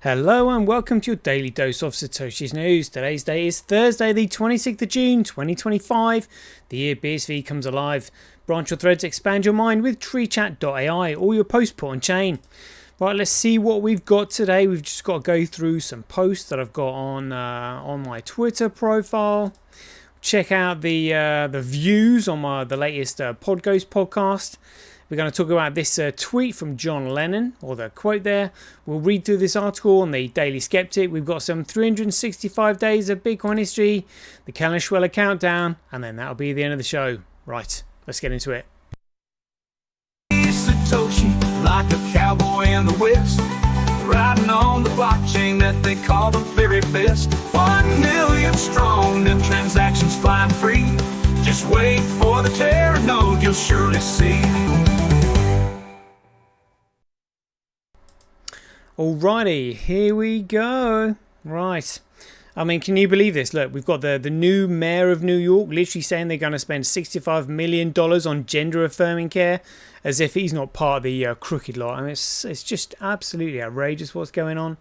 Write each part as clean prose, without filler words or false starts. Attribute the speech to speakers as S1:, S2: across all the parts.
S1: Hello and welcome to your daily dose of Satoshi's news. Today's date is Thursday, the 26th of June, 2025. The year BSV comes alive. Branch your threads, expand your mind with treechat.ai, or your post put on chain. Right, let's see what we've got today. We've just got to go through some posts that I've got on my Twitter profile. Check out the views on the latest Podghost podcast. We're going to talk about this tweet from John Lennon, or the quote there. We'll read through this article on the Daily Skeptic. We've got some 365 days of Bitcoin history, the Kalashwella countdown, and then that'll be the end of the show. Right, let's get into it.
S2: Satoshi, like a cowboy in the West, riding on the blockchain that they call the very best. 1 million strong, and transactions flying free. Just wait for the Terra node, you'll surely see.
S1: Alrighty, here we go. Right. I mean, can you believe this? Look, we've got the new mayor of New York literally saying they're going to spend $65 million on gender affirming care, as if he's not part of the crooked lot. I mean, it's just absolutely outrageous what's going on.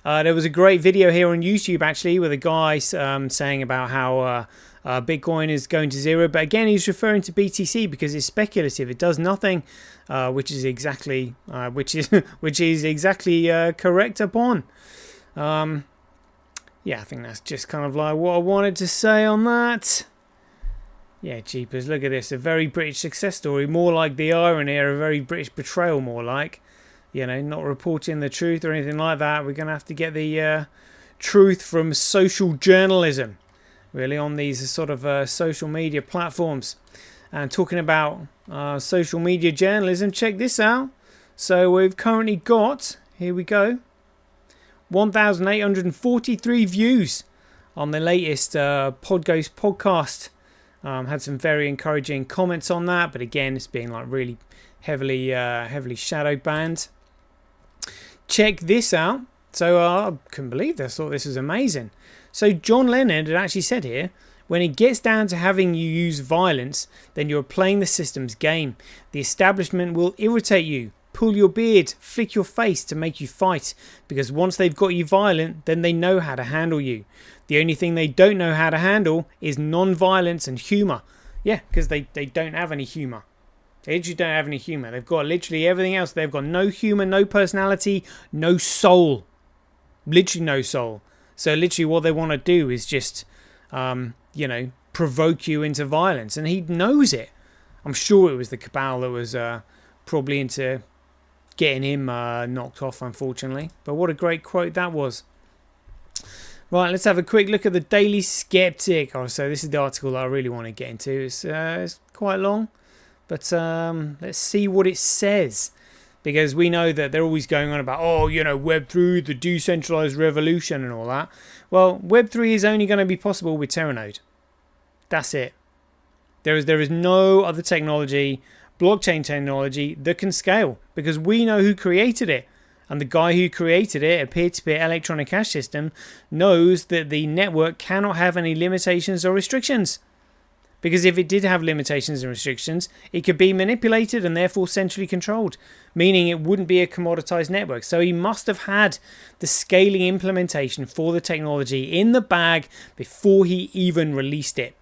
S1: There was a great video here on YouTube, actually, with a guy saying about how Bitcoin is going to zero. But again, he's referring to BTC because it's speculative. It does nothing, which is exactly correct upon. Yeah, I think that's just kind of like what I wanted to say on that. Yeah, jeepers, look at this. A very British success story. More like the irony, or a very British betrayal, more like. You know, not reporting the truth or anything like that. We're going to have to get the truth from social journalism, really, on these sort of social media platforms. And talking about social media journalism, check this out. So we've currently got, here we go, 1,843 views on the latest Podghost podcast. Had some very encouraging comments on that, but again, it's being like really heavily shadow banned. Check this out. So I couldn't believe this. I thought this was amazing. So John Lennon had actually said here, when it gets down to having you use violence, then you're playing the system's game. The establishment will irritate you, pull your beard, flick your face to make you fight, because once they've got you violent, then they know how to handle you. The only thing they don't know how to handle is non-violence and humour. Yeah, because they don't have any humour. They literally don't have any humour. They've got literally everything else. They've got no humour, no personality, no soul. Literally no soul. So literally what they want to do is just, provoke you into violence. And he knows it. I'm sure it was the cabal that was probably into getting him knocked off, unfortunately. But what a great quote that was. Right, let's have a quick look at the Daily Skeptic. Oh, so this is the article that I really want to get into. It's quite long. But let's see what it says. Because we know that they're always going on about, Web3, the decentralized revolution and all that. Well, Web3 is only going to be possible with Terranode. That's it. There is no other technology, blockchain technology, that can scale. Because we know who created it. And the guy who created it, a peer-to-peer electronic cash system, knows that the network cannot have any limitations or restrictions. Because if it did have limitations and restrictions, it could be manipulated and therefore centrally controlled, meaning it wouldn't be a commoditized network. So he must have had the scaling implementation for the technology in the bag before he even released it,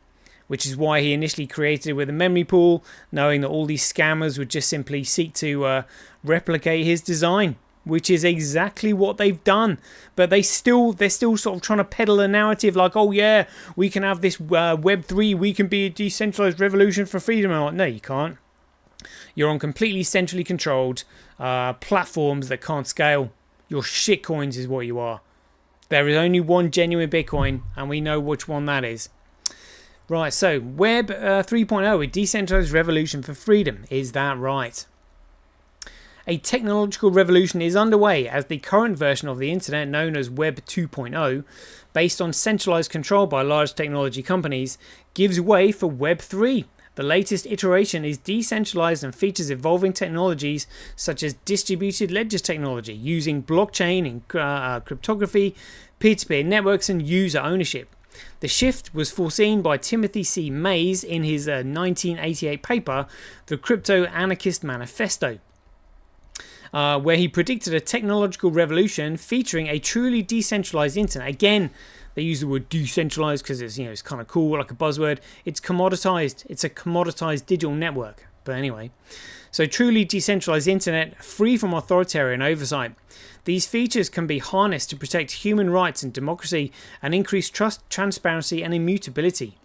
S1: which is why he initially created it with a memory pool, knowing that all these scammers would just simply seek to replicate his design, which is exactly what they've done. But they're still sort of trying to peddle a narrative like, oh yeah, we can have this Web3, we can be a decentralized revolution for freedom. And I'm like, no, you can't. You're on completely centrally controlled platforms that can't scale. Your shitcoins is what you are. There is only one genuine Bitcoin, and we know which one that is. Right, so Web 3.0, a decentralized revolution for freedom. Is that right? A technological revolution is underway as the current version of the internet, known as Web 2.0, based on centralized control by large technology companies, gives way for Web 3. The latest iteration is decentralized and features evolving technologies such as distributed ledger technology, using blockchain and cryptography, peer-to-peer networks, and user ownership. The shift was foreseen by Timothy C. Mays in his 1988 paper, The Crypto Anarchist Manifesto. where he predicted a technological revolution featuring a truly decentralized internet. Again, they use the word decentralized because it's kind of cool, like a buzzword. It's commoditized. It's a commoditized digital network. But anyway, so truly decentralized internet, free from authoritarian oversight. These features can be harnessed to protect human rights and democracy and increase trust, transparency, and immutability.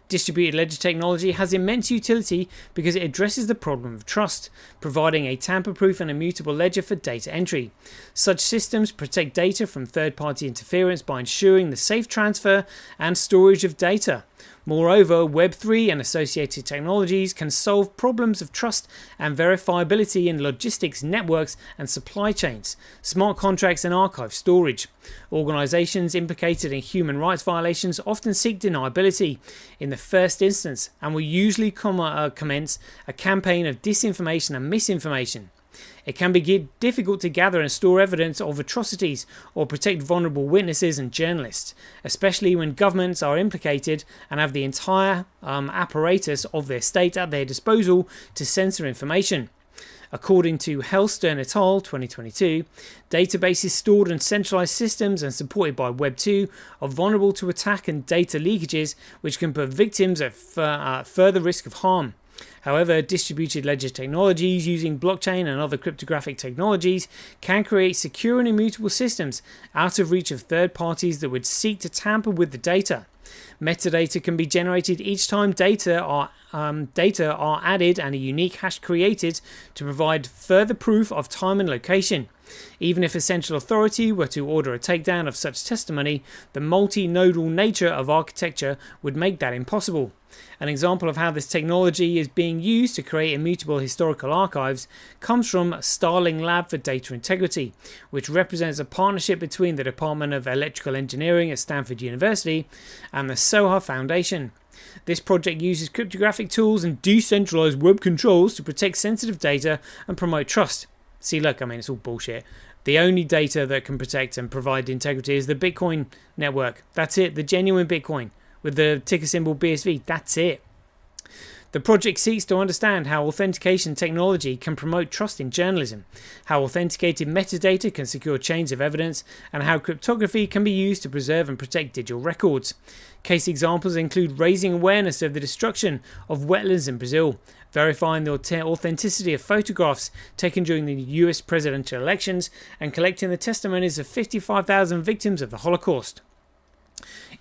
S1: Distributed ledger technology has immense utility because it addresses the problem of trust, providing a tamper-proof and immutable ledger for data entry. Such systems protect data from third-party interference by ensuring the safe transfer and storage of data. Moreover, Web3 and associated technologies can solve problems of trust and verifiability in logistics, networks, and supply chains, smart contracts, and archive storage. Organizations implicated in human rights violations often seek deniability in the first instance and will usually commence a campaign of disinformation and misinformation. It can be difficult to gather and store evidence of atrocities or protect vulnerable witnesses and journalists, especially when governments are implicated and have the entire apparatus of their state at their disposal to censor information. According to Hellstern et al. 2022, databases stored in centralized systems and supported by Web 2 are vulnerable to attack and data leakages, which can put victims at further risk of harm. However, distributed ledger technologies using blockchain and other cryptographic technologies can create secure and immutable systems out of reach of third parties that would seek to tamper with the data. Metadata can be generated each time data are added and a unique hash created to provide further proof of time and location. Even if a central authority were to order a takedown of such testimony, the multi-nodal nature of architecture would make that impossible. An example of how this technology is being used to create immutable historical archives comes from Starling Lab for Data Integrity, which represents a partnership between the Department of Electrical Engineering at Stanford University and the Soha Foundation. This project uses cryptographic tools and decentralized web controls to protect sensitive data and promote trust. See, look, it's all bullshit. The only data that can protect and provide integrity is the Bitcoin network. That's it, the genuine Bitcoin with the ticker symbol BSV. That's it. The project seeks to understand how authentication technology can promote trust in journalism, how authenticated metadata can secure chains of evidence, and how cryptography can be used to preserve and protect digital records. Case examples include raising awareness of the destruction of wetlands in Brazil, verifying the authenticity of photographs taken during the US presidential elections, and collecting the testimonies of 55,000 victims of the Holocaust.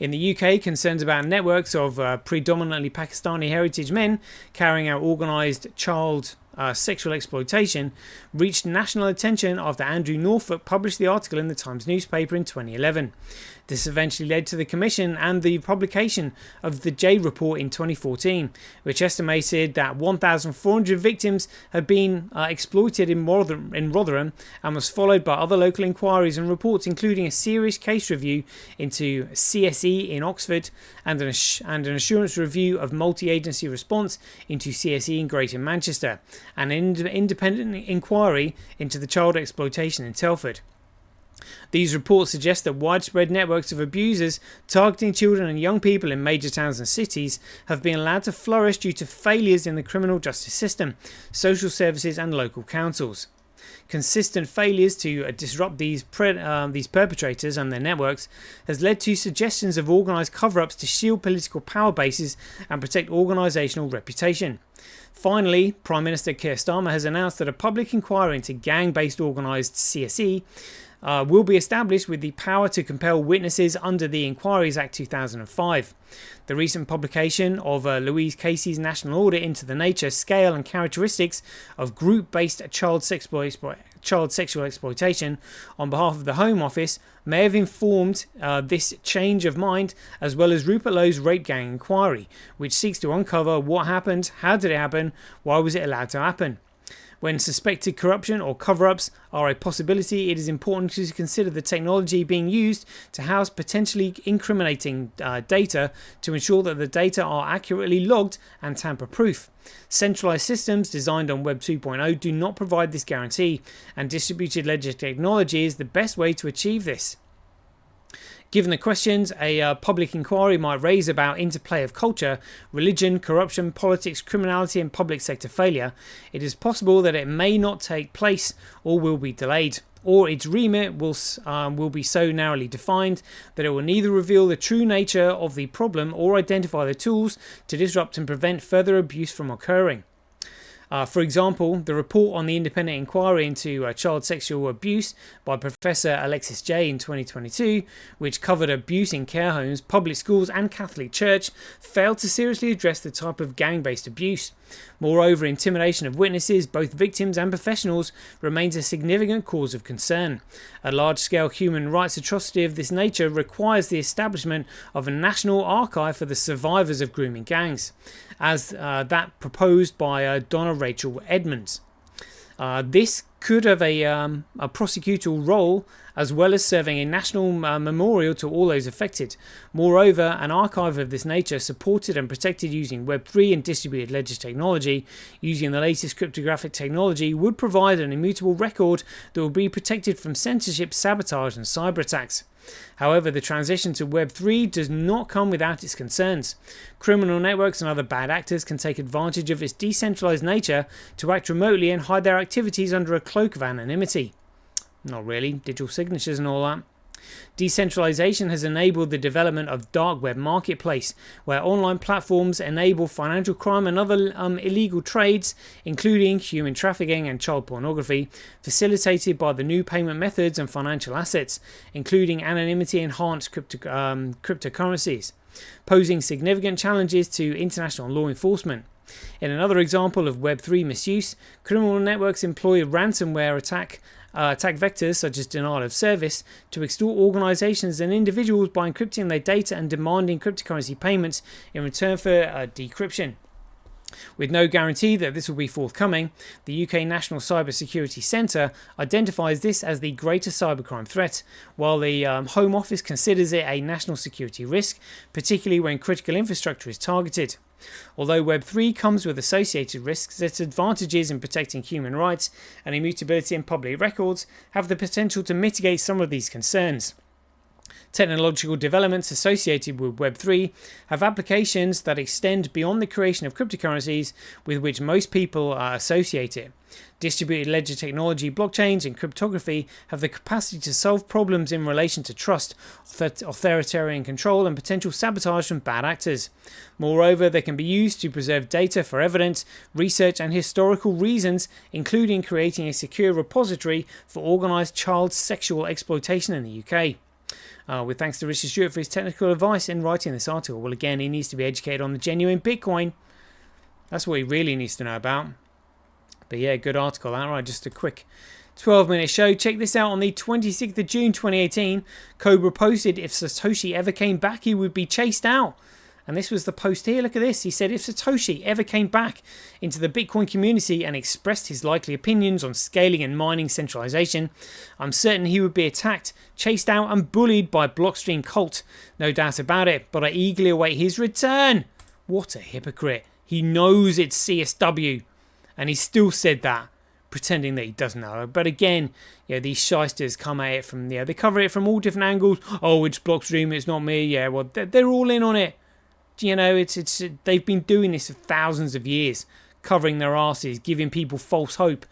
S1: In the UK, concerns about networks of predominantly Pakistani heritage men carrying out organised child sexual exploitation reached national attention after Andrew Norfolk published the article in the Times newspaper in 2011. This eventually led to the commission and the publication of the J Report in 2014, which estimated that 1,400 victims had been exploited in Rotherham, and was followed by other local inquiries and reports, including a serious case review into CSE in Oxford and an assurance review of multi-agency response into CSE in Greater Manchester, and an independent inquiry into the child exploitation in Telford. These reports suggest that widespread networks of abusers targeting children and young people in major towns and cities have been allowed to flourish due to failures in the criminal justice system, social services, and local councils. Consistent failures to disrupt these perpetrators and their networks has led to suggestions of organised cover-ups to shield political power bases and protect organisational reputation. Finally, Prime Minister Keir Starmer has announced that a public inquiry into gang-based organised CSE will be established with the power to compel witnesses under the Inquiries Act 2005. The recent publication of Louise Casey's national audit into the nature, scale and characteristics of group-based child sexual exploitation on behalf of the Home Office may have informed this change of mind, as well as Rupert Lowe's rape gang inquiry, which seeks to uncover what happened, how did it happen, why was it allowed to happen. When suspected corruption or cover-ups are a possibility, it is important to consider the technology being used to house potentially incriminating data to ensure that the data are accurately logged and tamper-proof. Centralized systems designed on Web 2.0 do not provide this guarantee, and distributed ledger technology is the best way to achieve this. Given the questions a public inquiry might raise about interplay of culture, religion, corruption, politics, criminality and public sector failure, it is possible that it may not take place or will be delayed, or its remit will be so narrowly defined that it will neither reveal the true nature of the problem or identify the tools to disrupt and prevent further abuse from occurring. For example, the report on the independent inquiry into child sexual abuse by Professor Alexis Jay in 2022, which covered abuse in care homes, public schools and Catholic Church, failed to seriously address the type of gang-based abuse. Moreover, intimidation of witnesses, both victims and professionals, remains a significant cause of concern. A large-scale human rights atrocity of this nature requires the establishment of a national archive for the survivors of grooming gangs, as that proposed by Donna Rachel Edmonds. This could have a prosecutorial role as well as serving a national memorial to all those affected. Moreover, an archive of this nature, supported and protected using Web3 and distributed ledger technology, using the latest cryptographic technology, would provide an immutable record that will be protected from censorship, sabotage and cyber attacks. However, the transition to Web3 does not come without its concerns. Criminal networks and other bad actors can take advantage of its decentralized nature to act remotely and hide their activities under a cloak of anonymity. Not really, digital signatures and all that. Decentralization has enabled the development of dark web marketplace, where online platforms enable financial crime and other illegal trades, including human trafficking and child pornography, facilitated by the new payment methods and financial assets, including anonymity-enhanced cryptocurrencies, posing significant challenges to international law enforcement. In another example of Web3 misuse, criminal networks employ ransomware attack vectors such as denial of service to extort organizations and individuals by encrypting their data and demanding cryptocurrency payments in return for decryption. With no guarantee that this will be forthcoming, the UK National Cyber Security Centre identifies this as the greatest cybercrime threat, while the Home Office considers it a national security risk, particularly when critical infrastructure is targeted. Although Web3 comes with associated risks, its advantages in protecting human rights and immutability in public records have the potential to mitigate some of these concerns. Technological developments associated with Web3 have applications that extend beyond the creation of cryptocurrencies with which most people associate it. Distributed ledger technology, blockchains, and cryptography have the capacity to solve problems in relation to trust, authoritarian control, and potential sabotage from bad actors. Moreover, they can be used to preserve data for evidence, research, and historical reasons, including creating a secure repository for organised child sexual exploitation in the UK. With thanks to Richard Stewart for his technical advice in writing this article. Well, again, he needs to be educated on the genuine Bitcoin. That's what he really needs to know about. But yeah, good article. All right, just a quick 12-minute show. Check this out. On the 26th of June 2018, Cobra posted if Satoshi ever came back, he would be chased out. And this was the post here. Look at this. He said if Satoshi ever came back into the Bitcoin community and expressed his likely opinions on scaling and mining centralization, I'm certain he would be attacked, chased out and bullied by Blockstream cult. No doubt about it, but I eagerly await his return. What a hypocrite. He knows it's CSW and he still said that, pretending that he doesn't know. But again, these shysters come at it from, they cover it from all different angles. Oh, it's Blockstream, it's not me. Yeah, well, they're all in on it. They've been doing this for thousands of years, covering their asses, giving people false hope,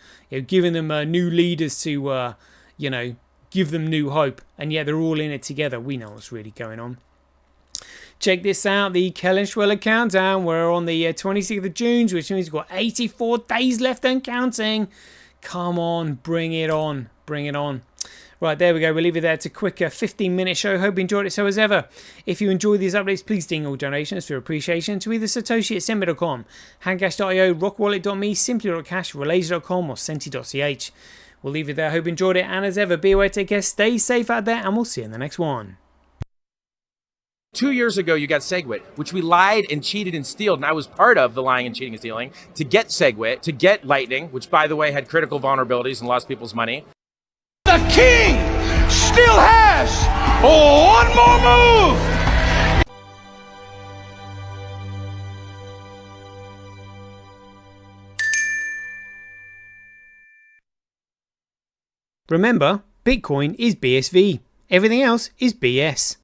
S1: giving them new leaders to, give them new hope, and yet they're all in it together. We know what's really going on. Check this out, the Kellenschweller countdown. We're on the 26th of June, which means we've got 84 days left and counting. Come on, bring it on, bring it on. Right, there we go. We'll leave it there. It's a quick 15-minute show. Hope you enjoyed it so as ever. If you enjoy these updates, please ding all donations for appreciation to either Satoshi at Semi.com, Handcash.io, RockWallet.me, Simply.cash, Relaser.com or Senti.ch. We'll leave it there. Hope you enjoyed it. And as ever, be aware, take care, stay safe out there, and we'll see you in the next one.
S3: 2 years ago, you got SegWit, which we lied and cheated and stealed, and I was part of the lying and cheating and stealing to get SegWit, to get Lightning, which, by the way, had critical vulnerabilities and lost people's money.
S2: The king still has one more move.
S1: Remember, Bitcoin is BSV. Everything else is BS.